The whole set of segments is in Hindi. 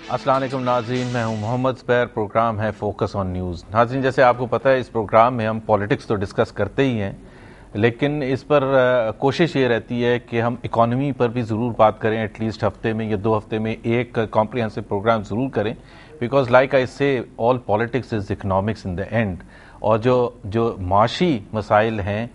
अस्सलाम वालेकुम नाज़रीन, मैं हूं मोहम्मद ज़ुबैर। प्रोग्राम है फोकस ऑन न्यूज़। नाज़रीन, जैसे आपको पता है इस प्रोग्राम में हम पॉलिटिक्स तो डिस्कस करते ही हैं, लेकिन इस पर कोशिश ये रहती है कि हम इकॉनमी पर भी ज़रूर बात करें। एटलीस्ट हफ्ते में या 2 हफ्ते में एक कॉम्प्रिहेंसिव प्रोग्राम ज़रूर करें, बिकॉज लाइक आई से all politics is economics in the end. और जो माशी मसाइल हैं,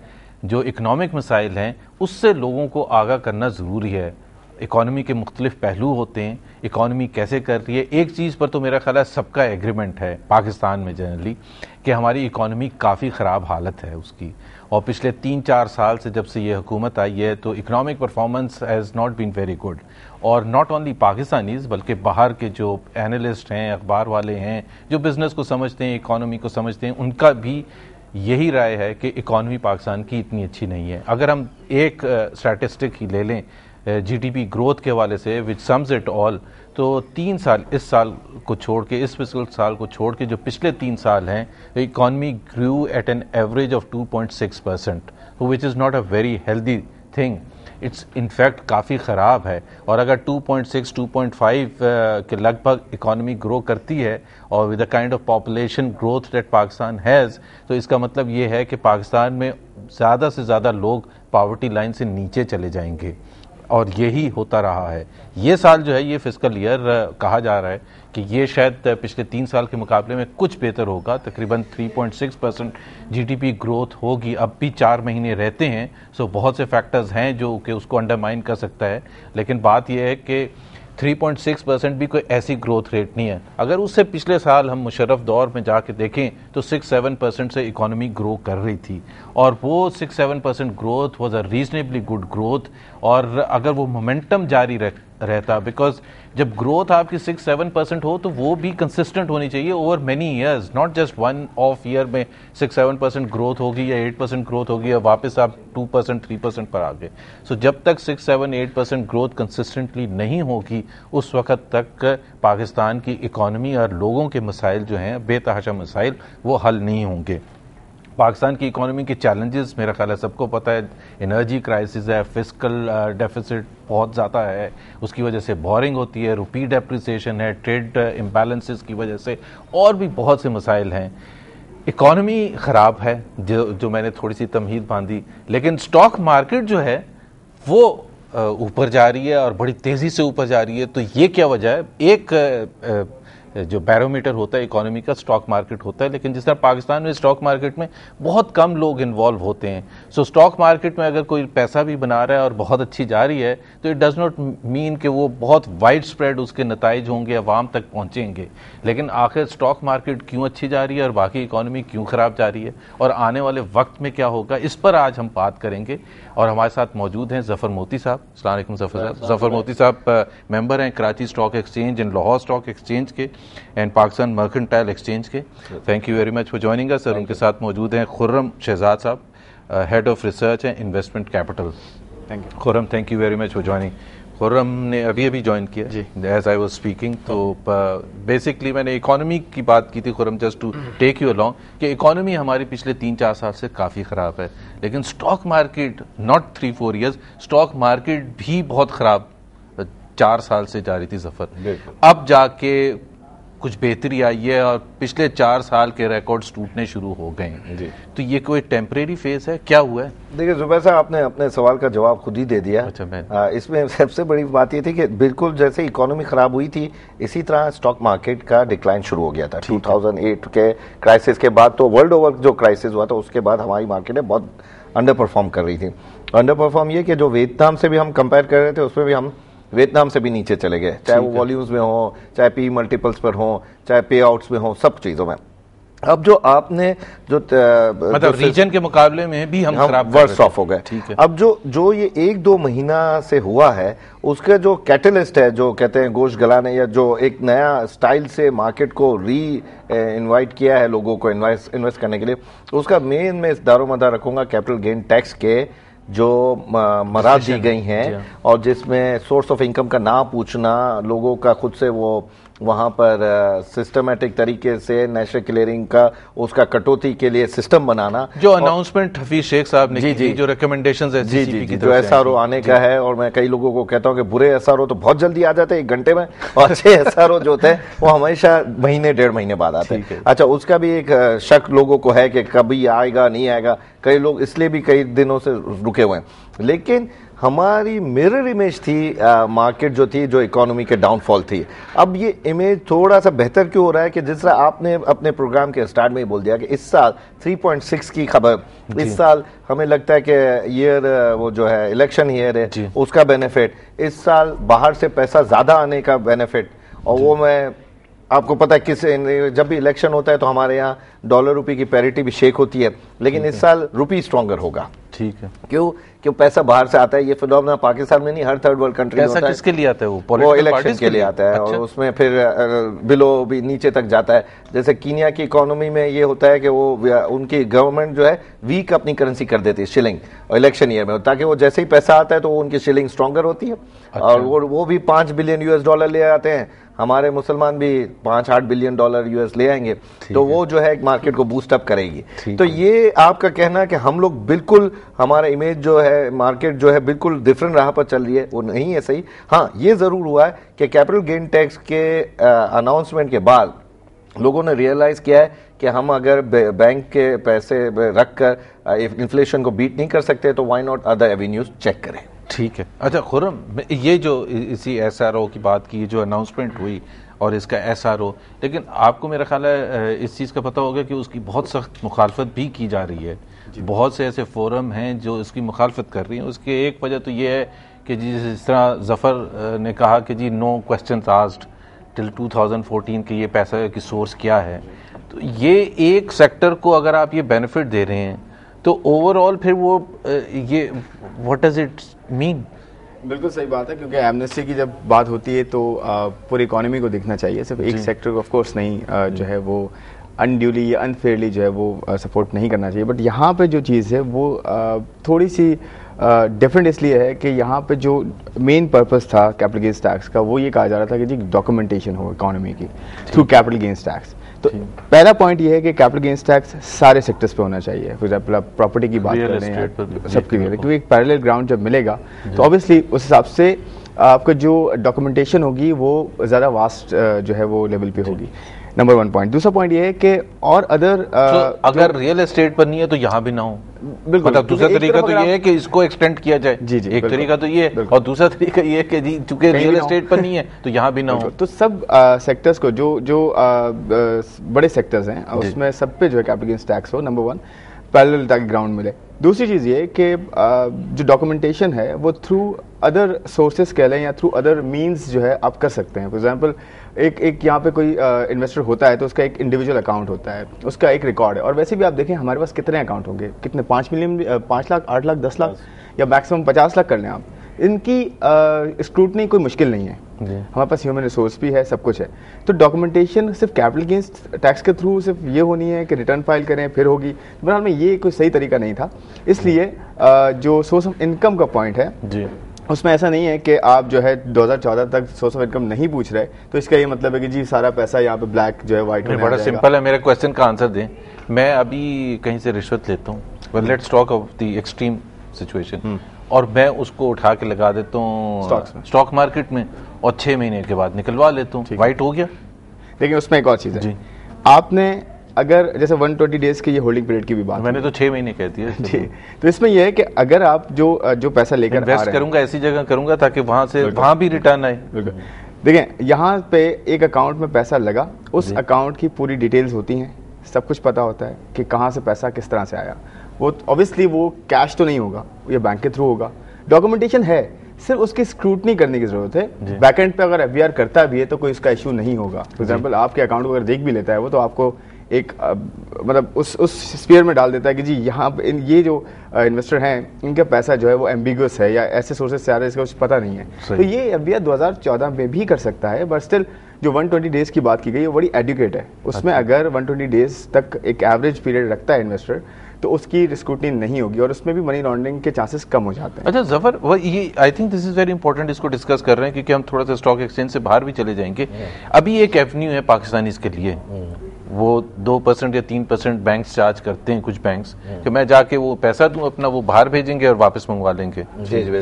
जो इकनॉमिक मसाइल हैं, उससे लोगों को आगाह करना ज़रूरी है। इकॉनमी के मुख्तलिफ पहलू होते हैं, इकॉनमी कैसे कर रही है। एक चीज़ पर तो मेरा ख्याल है सबका एग्रीमेंट है पाकिस्तान में जनरली, कि हमारी इकॉनमी काफ़ी ख़राब हालत है उसकी। और पिछले 3-4 साल से जब से ये हुकूमत आई है तो economic performance has not been very good. और नॉट ओनली पाकिस्तानीज़ बल्कि बाहर के जो एनालिस्ट हैं, अखबार वाले हैं, जो बिज़नेस को समझते हैं, इकॉनमी को समझते हैं, उनका भी यही राय है कि इकॉनमी पाकिस्तान की इतनी अच्छी नहीं है। अगर हम एक स्टैटिस्टिक ही ले लें जीडीपी ग्रोथ के हवाले से, विच समस इट ऑल, तो 3 साल, इस साल को छोड़ के, इस फिस्कल साल को छोड़ के जो पिछले 3 साल हैं, economy grew at an average of 2.6%, which is not a very healthy thing. It's in fact काफ़ी ख़राब है। और अगर 2.6-2.5 के लगभग इकॉनमी ग्रो करती है और with the kind of population growth that Pakistan has, तो इसका मतलब ये है कि पाकिस्तान में ज़्यादा से ज़्यादा लोग पॉवर्टी लाइन से नीचे चले जाएंगे। और यही होता रहा है। ये साल जो है, ये फिस्कल ईयर कहा जा रहा है कि ये शायद पिछले 3 साल के मुकाबले में कुछ बेहतर होगा। तकरीबन 3.6% जीडीपी ग्रोथ होगी। अब भी 4 महीने रहते हैं, सो बहुत से फैक्टर्स हैं जो कि उसको अंडरमाइन कर सकता है। लेकिन बात यह है कि 3.6% भी कोई ऐसी ग्रोथ रेट नहीं है। अगर उससे पिछले साल हम मुशर्रफ दौर में जाके देखें तो 6-7% से इकॉनमी ग्रो कर रही थी, और वो 6-7% growth was a reasonably good growth. और अगर वो मोमेंटम जारी रहता, बिकॉज जब ग्रोथ आपकी 6-7% हो तो वो भी कंसिस्टेंट होनी चाहिए over many years, not just one of year में 6-7% ग्रोथ होगी या 8% ग्रोथ होगी और वापस आप 2% 3% पर आ गए। सो जब तक 6-7-8% ग्रोथ कंसिस्टेंटली नहीं होगी, उस वक्त तक पाकिस्तान की इकॉनमी और लोगों के मसाइल जो हैं, बेतहाशा मसाइल, वो हल नहीं होंगे। पाकिस्तान की इकॉनमी के चैलेंजेस मेरा ख्याल है सबको पता है। एनर्जी क्राइसिस है, फिस्कल डेफिसिट बहुत ज़्यादा है, उसकी वजह से बोरिंग होती है, रुपी डेप्रिसिएशन है, ट्रेड इम्बैलेंसेस की वजह से, और भी बहुत से मसाइल हैं। इकॉनमी ख़राब है, जो मैंने थोड़ी सी तमहीद बांधी। लेकिन स्टॉक मार्केट जो है वो ऊपर जा रही है और बड़ी तेज़ी से ऊपर जा रही है। तो ये क्या वजह है? एक जो बैरोमीटर होता है इकोनॉमी का, स्टॉक मार्केट होता है, लेकिन जिस तरह पाकिस्तान में स्टॉक मार्केट में बहुत कम लोग इन्वॉल्व होते हैं। सो स्टॉक मार्केट में अगर कोई पैसा भी बना रहा है और बहुत अच्छी जा रही है, तो इट डज नॉट मीन कि वो बहुत वाइड स्प्रेड उसके नताइज होंगे, अवाम तक पहुंचेंगे। लेकिन आखिर स्टॉक मार्केट क्यों अच्छी जा रही है और बाकी इकोनॉमी क्यों ख़राब जा रही है, और आने वाले वक्त में क्या होगा, इस पर आज हम बात करेंगे। और हमारे साथ मौजूद हैं ज़फ़र मोती साहब। अस्सलाम वालेकुम ज़फ़र साहब। ज़फ़र मोती साहब मेंबर हैं Karachi stock exchange and Lahore stock exchange के एंड पाकिस्तान मर्केंटाइल एक्सचेंज के। Thank you very much for joining us sir. उनके साथ मौजूद हैं खुर्रम शहजाद साहब, head of research and investment capital. Thank you Khurram, thank you very much for joining. Khurram ने अभी ज्वाइन किया एज आई वाज स्पीकिंग। तो बेसिकली मैंने इकोनॉमी की बात की थी Khurram, just to take you along, कि इकोनॉमी हमारी पिछले 3-4 साल से काफ़ी ख़राब है, लेकिन stock market not 3-4 years, stock market भी बहुत ख़राब 4 साल से जा रही थी ज़फ़र। अब जाके कुछ बेहतरी आई है और पिछले 4 साल के रिकॉर्ड्स टूटने शुरू हो गए हैं। तो ये कोई टेम्परेरी फेज है, क्या हुआ है? देखिए ज़ुबैर साहब, आपने अपने सवाल का जवाब खुद ही दे दिया। अच्छा, इसमें सबसे बड़ी बात ये थी कि बिल्कुल जैसे इकोनॉमी खराब हुई थी, इसी तरह स्टॉक मार्केट का डिक्लाइन शुरू हो गया था 2008 के क्राइसिस के बाद। तो वर्ल्ड ओवर जो क्राइसिस हुआ था उसके बाद हमारी मार्केटें बहुत अंडर परफॉर्म कर रही थी। अंडर परफॉर्म ये कि जो वियतनाम से भी हम कंपेयर कर रहे थे, उसमें भी हम वियतनाम से भी नीचे चले गए, चाहे वो वॉल्यूम्स में हो, चाहे पी मल्टीपल्स पर हो, चाहे पे आउट्स में हो, सब चीज़ों में। अब जो आपने जो मतलब रीजन के मुकाबले में भी हम वर्स्ट ऑफ हो गए। अब जो ये 1-2 महीना से हुआ है, उसका जो कैटलिस्ट है, जो कहते हैं गोश्त गलाने, या जो एक नया स्टाइल से मार्केट को इनवाइट किया है लोगों को इन्वेस्ट करने के लिए, उसका मेन मैं इस दारोमदार रखूंगा कैपिटल गेन टैक्स के जो मराद दी गई हैं, और जिसमें सोर्स ऑफ इनकम का ना पूछना, लोगों का खुद से वो वहाँ पर सिस्टमेटिक तरीके से नेशनल क्लियरिंग का उसका कटौती के लिए सिस्टम बनाना, जो अनाउंसमेंट हफीज शेख साहब ने की थी, जो रिकमेंडेशंस है जी, जो एसआरओ आने का है, और मैं कई लोगों को कहता हूँ कि बुरे एसआरओ तो बहुत जल्दी आ जाते हैं 1 घंटे में, और अच्छे एसआरओ जो होते हैं वो हमेशा महीने 1.5 महीने बाद आते हैं। अच्छा, उसका भी एक शक लोगों को है कि कभी आएगा नहीं आएगा, कई लोग इसलिए भी कई दिनों से रुके हुए हैं। लेकिन हमारी मिरर इमेज थी मार्केट जो थी, जो इकोनॉमी के डाउनफॉल थी। अब ये इमेज थोड़ा सा बेहतर क्यों हो रहा है कि जिस तरह आपने अपने प्रोग्राम के स्टार्ट में ही बोल दिया कि इस साल 3.6 की खबर, इस साल हमें लगता है कि ईयर वो जो है इलेक्शन ईयर है उसका बेनिफिट, इस साल बाहर से पैसा ज्यादा आने का बेनिफिट, और वो मैं आपको पता है किस जब भी इलेक्शन होता है तो हमारे यहाँ डॉलर रुपये की पैरिटी भी शेक होती है, लेकिन इस साल रुपी स्ट्रॉन्गर होगा। ठीक है, क्यों पैसा बाहर से आता है, ये फिनोमेना पाकिस्तान में नहीं, हर थर्ड वर्ल्ड कंट्री में होता है। किसके लिए आता है? वो इलेक्शन के लिए आता है। अच्छा। और उसमें फिर बिलो भी नीचे तक जाता है। जैसे कीनिया की इकोनॉमी में ये होता है कि वो उनकी गवर्नमेंट जो है वीक अपनी करेंसी कर देती है, शिलिंग, और इलेक्शन ईयर में, ताकि वो जैसे ही पैसा आता है तो उनकी शिलिंग स्ट्रॉन्गर होती है। अच्छा। और वो भी 5 बिलियन US डॉलर ले आते हैं, हमारे मुसलमान भी 5-8 बिलियन डॉलर US ले आएंगे, तो वो जो है मार्केट को बूस्ट अप करेगी। तो ये आपका कहना कि हम लोग बिल्कुल, हमारा इमेज जो है, मार्केट जो है बिल्कुल डिफरेंट राह पर चल रही है, वो नहीं है सही। हाँ, ये जरूर हुआ है कि कैपिटल गेन टैक्स के अनाउंसमेंट के बाद लोगों ने रियलाइज किया है कि हम अगर बैंक के पैसे रखकर इन्फ्लेशन को बीट नहीं कर सकते तो why not other avenues check करें। ठीक है। अच्छा खुर्रम, ये जो इसी एसआरओ की बात की, जो अनाउंसमेंट हुई और इसका एसआरओ, लेकिन आपको मेरा ख्याल है इस चीज़ का पता होगा कि उसकी बहुत सख्त मुखालफत भी की जा रही है। बहुत से ऐसे फोरम हैं जो इसकी मुखालफत कर रही हैं। उसकी एक वजह तो ये है कि जिस तरह जफ़र ने कहा कि जी नो क्वेश्चन आस्क्ड टिल 2014 कि ये पैसा की सोर्स क्या है, तो ये एक सेक्टर को अगर आप ये बेनिफिट दे रहे हैं तो ओवरऑल फिर वो ये व्हाट डज इट मीन? बिल्कुल सही बात है, क्योंकि एमनेस्टी की जब बात होती है तो पूरी इकोनॉमी को देखना चाहिए, सिर्फ एक सेक्टर को ऑफ कोर्स नहीं जो है वो अनड्यूली या अनफेयरली जो है वो सपोर्ट नहीं करना चाहिए। बट यहाँ पे जो चीज़ है वो थोड़ी सी डिफरेंट इसलिए है कि यहाँ पे जो मेन पर्पस था कैपिटल गेन्स टैक्स का, वो ये कहा जा रहा था कि जी डॉक्यूमेंटेशन हो इकोनॉमी की थ्रू कैपिटल गेन्स टैक्स। तो पहला पॉइंट ये है कि कैपिटल गेन्स टैक्स सारे सेक्टर्स पे होना चाहिए। फॉर एग्जांपल आप प्रॉपर्टी की बात कर रहे हैं, सबकी भी, क्योंकि एक पैरेलल ग्राउंड जब मिलेगा तो ऑब्वियसली उस हिसाब से आपका जो डॉक्यूमेंटेशन होगी वो ज़्यादा वास्ट जो है वो लेवल पे होगी। Number 1 point. दूसरा पॉइंट ये है कि और अदर अगर रियल एस्टेट पर नहीं है तो यहाँ भी ना हो। बिल्कुल, मतलब दूसरा तरीका तो ये है कि इसको एक्सटेंड किया जाए। जी, एक तरीका तो ये है, और दूसरा तरीका ये है कि जी चूंकि रियल एस्टेट पर नहीं है तो यहाँ भी ना हो। तो सब सेक्टर्स को जो बड़े सेक्टर्स हैं उसमें सब पे जो है कैपिटल गेन्स टैक्स हो, नंबर 1, पैरेलल ताकि ग्राउंड मिले। दूसरी चीज़ ये कि जो डॉक्यूमेंटेशन है वो थ्रू अदर सोर्सेज कह लें या थ्रू अदर मीन्स जो है आप कर सकते हैं। फॉर एग्जांपल एक यहाँ पे कोई इन्वेस्टर होता है तो उसका एक इंडिविजुअल अकाउंट होता है, उसका एक रिकॉर्ड है, और वैसे भी आप देखें हमारे पास कितने अकाउंट होंगे, कितने 5 मिलियन, 5 लाख, 8 लाख, 10 लाख या मैक्सिमम 50 लाख कर लें आप। इनकी स्क्रूटनी कोई मुश्किल नहीं है, हमारे पास ह्यूमन रिसोर्स भी है, सब कुछ है। तो डॉक्यूमेंटेशन सिर्फ कैपिटल गेन्स टैक्स के थ्रू सिर्फ ये होनी है कि रिटर्न फाइल करें फिर होगी, बहरहाल में ये कोई सही तरीका नहीं था। इसलिए जो सोर्स ऑफ इनकम का पॉइंट है उसमें ऐसा नहीं है कि आप जो है 2014 तक सोर्स ऑफ इनकम नहीं पूछ रहे तो इसका ये मतलब है कि जी सारा पैसा यहाँ पे ब्लैक जो है व्हाइट बड़ा सिंपल है। मेरे क्वेश्चन का आंसर दें। मैं अभी कहीं से रिश्वत लेता हूँ, well let's talk of the extreme situation, और मैं उसको उठा के लगा देता हूँ स्टॉक मार्केट में और 6 महीने के बाद निकलवा लेता हूँ, व्हाइट हो गया। लेकिन उसमें एक और चीज़ है, आपने अगर जैसे 120 डेज के ये होल्डिंग पीरियड की भी बात, मैंने तो 6 महीने कहती है जी, तो इसमें यह है कि अगर आप जो पैसा लेकर इन्वेस्ट करूंगा ऐसी जगह करूंगा ताकि वहां भी रिटर्न आए। देखें यहाँ पे एक अकाउंट में पैसा लगा, उस अकाउंट की पूरी डिटेल्स होती हैं, सब कुछ पता होता है कि कहाँ से पैसा किस तरह से आया। वो ऑब्वियसली वो कैश तो नहीं होगा, ये बैंक के थ्रू होगा। डॉक्यूमेंटेशन है, सिर्फ उसकी स्क्रूटनी करने की जरूरत है। बैकएंड पे अगर FBR करता भी है तो कोई इसका इशू नहीं होगा। फॉर एग्जांपल आपके अकाउंट को अगर देख भी लेता है वो, तो आपको एक मतलब उस स्फीयर में डाल देता है कि जी यहाँ पे ये जो इन्वेस्टर हैं इनका पैसा जो है वो एम्बिगुअस है या ऐसे सोर्सेज से आ रहा है इसका कुछ पता नहीं है। तो ये FBR 2014 में भी कर सकता है, बट स्टिल जो 120 डेज की बात की गई है वो बड़ी एडुकेट है। उसमें अगर 120 डेज तक एक एवरेज पीरियड रखता है इन्वेस्टर तो उसकी स्क्रूटनी नहीं होगी और उसमें भी मनी लॉन्ड्रिंग के चांसेस कम हो जाते हैं। अच्छा जफर, वो ये I think this is very important, इसको डिस्कस कर रहे हैं क्योंकि हम थोड़ा सा स्टॉक एक्सचेंज से बाहर भी चले जाएंगे। अभी एक एवेन्यू है पाकिस्तानीज के लिए, वो 2% या 3% बैंक्स चार्ज करते हैं कुछ बैंक्स, कि मैं जाके वो पैसा दूं अपना, वो बाहर भेजेंगे और वापस मंगवा लेंगे,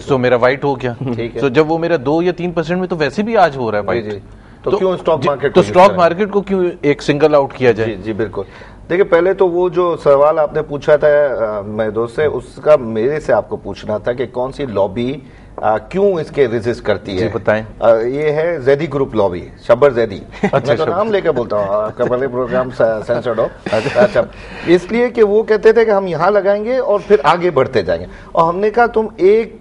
तो मेरा वाइट हो गया। तो जब वो मेरा 2 या 3% में तो वैसे भी आज हो रहा है वाइट, तो क्यों स्टॉक मार्केट, तो स्टॉक मार्केट को क्यों एक सिंगल आउट किया जाए? जी बिल्कुल। देखिए, पहले तो वो जो सवाल आपने पूछा था मेरे दोस्त से, उसका मेरे से आपको पूछना था कि कौन सी लॉबी क्यों इसके रेजिस्ट करती है। बताएं। ये है जैदी ग्रुप लॉबी, शब्बर जैदी। मैं तो नाम लेके बोलता हूँ, आपका पहले प्रोग्राम सेंसर्ड हो। अच्छा, इसलिए कि वो कहते थे कि हम यहाँ लगाएंगे और फिर आगे बढ़ते जाएंगे, और हमने कहा तुम एक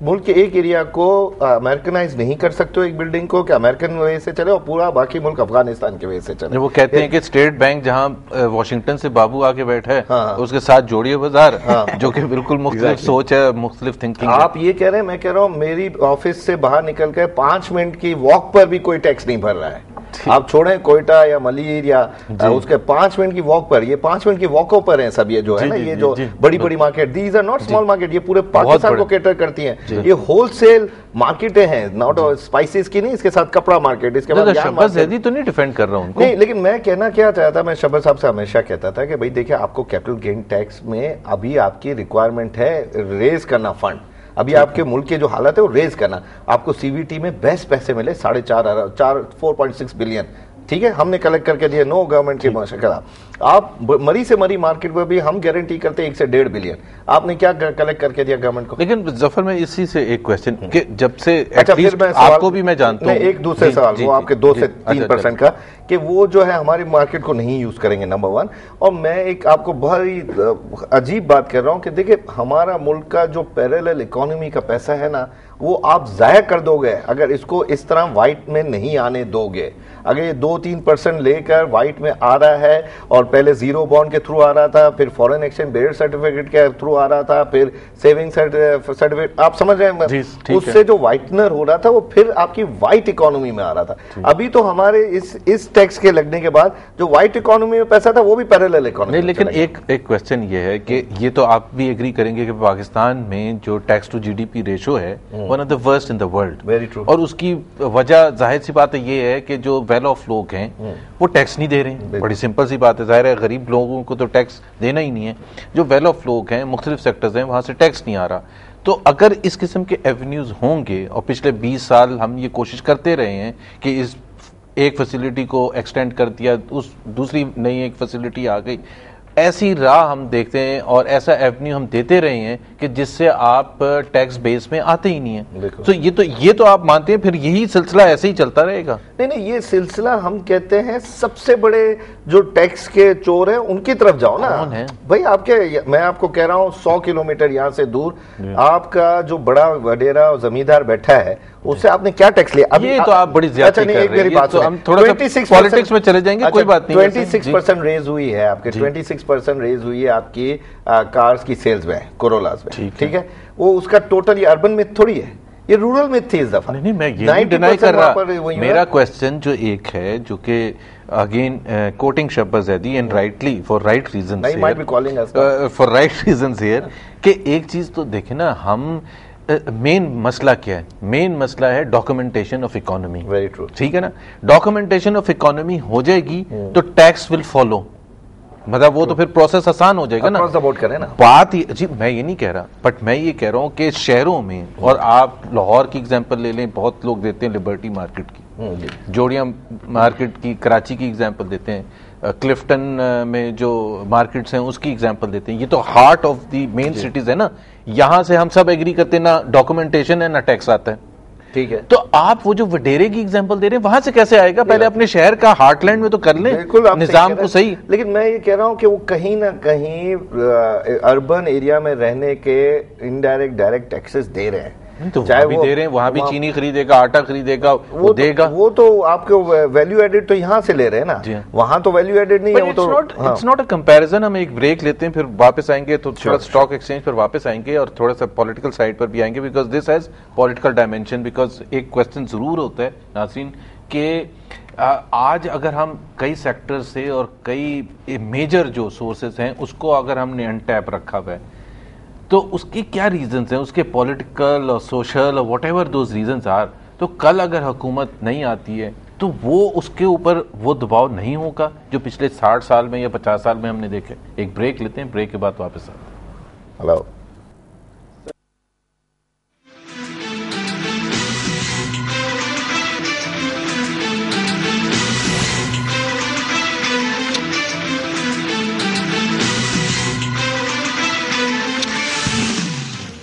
मुल्क के एक एरिया को अमेरिकनाइज नहीं कर सकते हो, एक बिल्डिंग को कि अमेरिकन वे से चले और पूरा बाकी मुल्क अफगानिस्तान के वे से चले। वो कहते हैं कि स्टेट बैंक जहां वॉशिंगटन से बाबू आके बैठा है, उसके साथ जोड़िए बाजार, जो कि बिल्कुल मुख्तलिफ सोच है, मुख्तलिफ थिंकिंग। आप ये कह रहे हैं, मैं कह रहा हूँ मेरी ऑफिस से बाहर निकल कर 5 मिनट की वॉक पर भी कोई टैक्स नहीं भर रहा है। आप छोड़ें कोयटा या मलीर या उसके 5 मिनट की वॉक पर, ये 5 मिनट की वॉकों पर हैं सब, ये जो है ना, ये जो बड़ी बड़ी market, these are not small market, ये पूरे पाकिस्तान को कैटर करती हैं। ये होलसेल मार्केटें हैं, नॉट स्पाइसेस की नहीं, इसके साथ कपड़ा मार्केट, इसके बाद शब्बा ज़ैदी तो नहीं डिफेंड कर रहा हूं नहीं, लेकिन मैं कहना क्या चाहता, मैं शब्बा साहब से हमेशा कहता था कि भाई देखिए, आपको कैपिटल गेन टैक्स में अभी आपकी रिक्वायरमेंट है रेज करना फंड, अभी आपके मुल्क की जो हालत है वो रेज करना। आपको सीवीटी में बेस्ट पैसे मिले 4.6 बिलियन, ठीक है, हमने कलेक्ट करके दिए, नो गवर्नमेंट की मशक्कत। आप मरी से मरी मार्केट में भी हम गारंटी करते हैं 1 से 1.5 बिलियन, आपने क्या कलेक्ट करके दिया गवर्नमेंट को? लेकिन जफर में इसी से एक क्वेश्चन कि जब से अच्छा, फिर मैं आपको भी मैं जानता हूं एक दूसरे सवाल, वो आपके 2 से 3% का, कि वो जो है हमारी मार्केट को नहीं यूज करेंगे, नंबर 1। और मैं एक आपको बहुत ही अजीब बात कर रहा हूं कि देखिए, हमारा मुल्क का जो पैरेलल इकोनॉमी का पैसा है ना, वो आप जाया कर दोगे अगर इसको इस तरह व्हाइट में नहीं आने दोगे। अगर ये 2-3% लेकर व्हाइट में आ रहा है, और पहले जीरो बॉन्ड के थ्रू आ रहा था, फिर फॉरेन एक्सचेंज बेयर सर्टिफिकेट के थ्रू आ रहा था, फिर सेविंग सर्टिफिकेट, आप समझ रहे हैं, उससे जो व्हाइटनर हो रहा था वो फिर आपकी व्हाइट इकोनॉमी में आ रहा था। अभी तो हमारे इस टैक्स के लगने के बाद जो व्हाइट इकोनॉमी में पैसा था वो भी पैरेलल इकोनॉमी। लेकिन एक क्वेश्चन ये है कि ये तो आप भी एग्री करेंगे कि पाकिस्तान में जो टैक्स टू जीडीपी रेशो है, one of the worst in the world. Very true. और उसकी वजह जाहिर सी बात है ये है कि जो वेल ऑफ लोग हैं वो टैक्स नहीं दे रहे हैं। बड़ी सिंपल सी बात है, जाहिर है गरीब लोगों को तो टैक्स देना ही नहीं है। जो वेल ऑफ लोग हैं, मुख्तलिफ सेक्टर्स हैं, वहां से टैक्स नहीं आ रहा। तो अगर इस किस्म के एवेन्यूज होंगे, और पिछले 20 साल हम ये कोशिश करते रहे हैं कि इस एक फैसिलिटी को एक्सटेंड कर दिया, उस दूसरी नई एक फैसिलिटी आ गई, ऐसी राह हम देखते हैं और ऐसा एवेन्यू हम देते रहे हैं कि जिससे आप टैक्स बेस में आते ही नहीं है। तो ये तो आप मानते हैं फिर यही सिलसिला ऐसे ही चलता रहेगा? नहीं, ये सिलसिला हम कहते हैं सबसे बड़े जो टैक्स के चोर हैं उनकी तरफ जाओ ना। कौन है भाई? मैं आपको कह रहा हूँ 100 किलोमीटर यहाँ से दूर आपका जो बड़ा वडेरा जमींदार बैठा है, उससे आपने क्या टैक्स लिया? अभी ये तो आप बड़ी ज्यादा कर रहे हैं। तो हम थोड़ा सा पॉलिटिक्स में चले जाएंगे, कोई बात नहीं। 26% रेज हुई है आपके, 26% रेज हुई है आपकी कार्स की सेल्स में, कोरोलास में, ठीक है। वो उसका टोटल, ये अर्बन में थोड़ी है, ये रूरल में थी इस दफा। नहीं, मैं ये नहीं डिनाई कर रहा। मेरा क्वेश्चन जो एक है, जो कि again quoting Shabba Zaidi and rightly for right reason, for right reason here, कि एक चीज तो देखे ना, हम मेन मसला क्या है? मेन मसला है documentation of economy. Very true, ठीक है ना। डॉक्यूमेंटेशन ऑफ इकोनॉमी हो जाएगी तो टैक्स विल फॉलो, मतलब वो तो फिर प्रोसेस आसान हो जाएगा ना। सपोर्ट करें ना। बात ही जी, मैं ये नहीं कह रहा, बट मैं ये कह रहा हूँ कि शहरों में, और आप लाहौर की एग्जांपल ले लें, बहुत लोग देते हैं लिबर्टी मार्केट की, जोड़िया मार्केट की, कराची की एग्जांपल देते हैं, क्लिफ्टन में जो मार्केट्स हैं उसकी एग्जांपल देते हैं। ये तो heart of the main cities है ना, यहां से हम सब एग्री करते हैं, ना डॉक्यूमेंटेशन है ना टैक्स आता है, ठीक है। तो आप वो जो वडेरे की एग्जांपल दे रहे हैं, वहां से कैसे आएगा? पहले अपने शहर का हार्टलैंड में तो कर लें निजाम को सही। लेकिन मैं ये कह रहा हूं कि वो कहीं ना कहीं अर्बन एरिया में रहने के इनडायरेक्ट डायरेक्ट टैक्सेस दे रहे हैं, तो चाहे वो दे रहे हैं, वहां भी चीनी खरीदेगा, आटा खरीदेगा, वो देगा। वो तो आपको वैल्यू एडेड तो यहाँ से ले रहे हैं ना, वहां तो वैल्यू एडेड नहीं है। वो तो इट्स नॉट अ कंपैरिजन। हम एक ब्रेक लेते हैं, फिर वापस आएंगे, तो थोड़ा स्टॉक एक्सचेंज पर वापस आएंगे और थोड़ा सा पॉलिटिकल साइड पर भी आएंगे, because this has political dimension. Because एक क्वेश्चन जरूर होता है नाज़रीन, कि आज अगर हम कई सेक्टर से और कई मेजर जो सोर्सेस हैं उसको अगर हमने अनटैप रखा हुआ है, तो उसके क्या रीजंस हैं, उसके पॉलिटिकल और सोशल और whatever those reasons are, तो कल अगर हुकूमत नहीं आती है तो वो उसके ऊपर वो दबाव नहीं होगा जो पिछले 60 साल में या 50 साल में हमने देखे। एक ब्रेक लेते हैं, ब्रेक के बाद वापस आते हैं। हेलो।